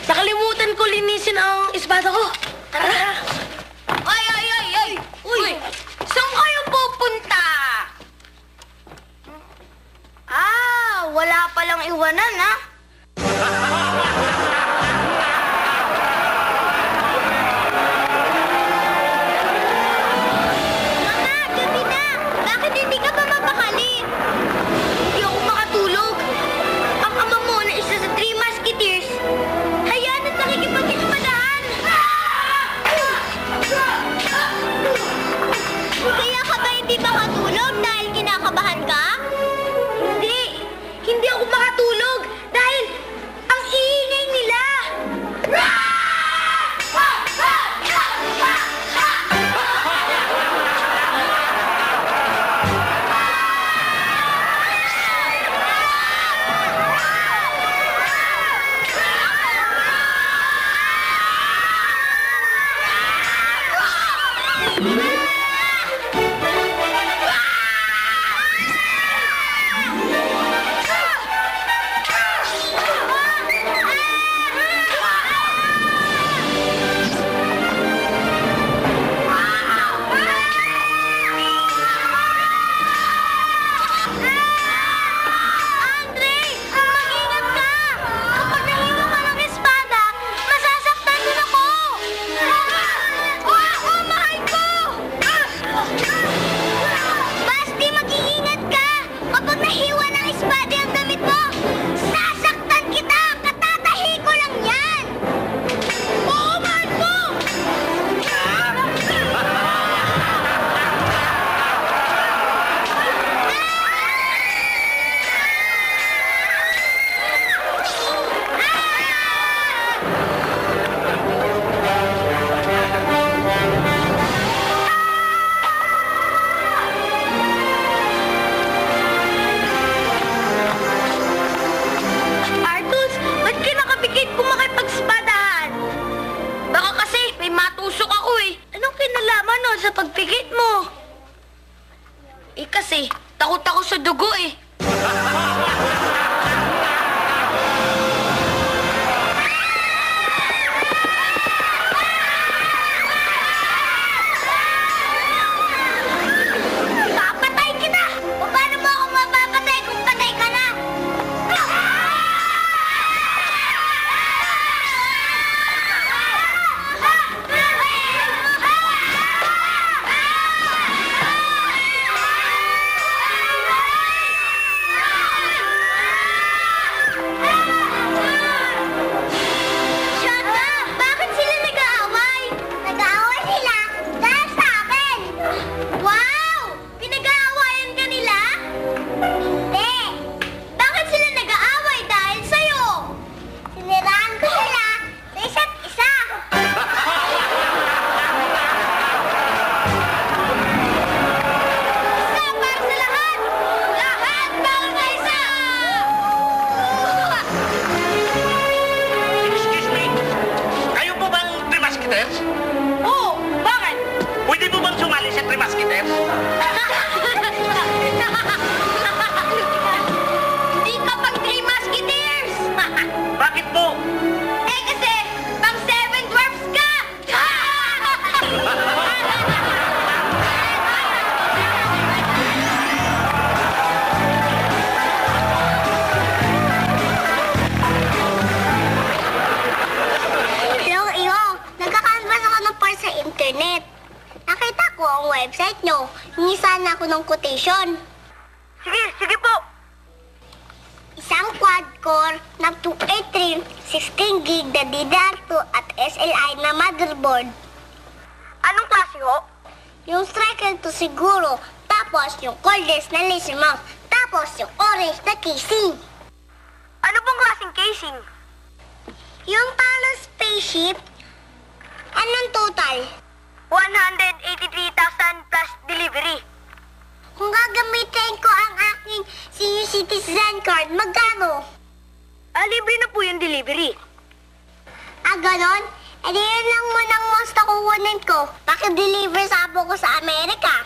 Nakalimutan ko linisin ang espada ko. Tara, tara. Ay! Uy! Saan kayo pupunta? Wala palang iwanan, ha? Mama, gabi na! Bakit hindi ka pa mapakali? Hindi ako makatulog. Ang ama mo na isa sa Three Musketeers. Hayaan at nakikipag-ispadahan! Kaya ka ba hindi makatulog dahil kinakabahan ka? Hindi. Hindi ako makatulog dahil ang iingay nila. Andre! Mag-ingat ka! Kapag nahiwa ka ng espada, masasaktan din ako! Mahal ko! Basti, mag-iingat ka! Kapag nahiwa ng espada ang damit mo, sasaktan kita! Katatahi ko lang yan! Oo, mahal ko! Artus, ba't ka nakapikit kung makipagspadahan? Baka kasi may matusok ako eh. Anong kinalaman nun sa pagpikit mo? Kasi takot ako sa dugo eh. Papatay kita! O paano mo ako mapapatay kung patay ka na? Shaka! Bakit sila nag-aaway? Nag-aaway sila dahil sa akin! Wow! Pinag-aawayan ka nila? Hindi! Bakit sila nag-aaway dahil sa'yo? Siniraan ko sila sa isa't isa! Isa para sa lahat! Lahat para sa isa! Excuse me, kayo po bang Three Musketeers? Oo, bakit? Pwede po bang sumali sa Three Musketeers? Hindi ka pag Three Musketeers! Bakit po? Kasi pang Seven Dwarfs ka! Iyo, nagka-canvas ako ng part sa internet. Nakita ko ang website nyo. Hingi sana ako ng quotation. Sige po. Isang quad-core na 283, 16 gig na DDR2 at SLI na motherboard. Anong klase ho? Yung striker to siguro, tapos yung cordless na laser mouse, tapos yung orange na casing. Ano pong klaseng casing? Yung parang spaceship, anong total? 183,000 plus delivery. Kung gagamitin ko ang aking senior citizen card, magkano? Libre na po yung delivery. Ganon? E di yun lang munang most kukunin ko. Paki-deliver sa abo ko sa Amerika.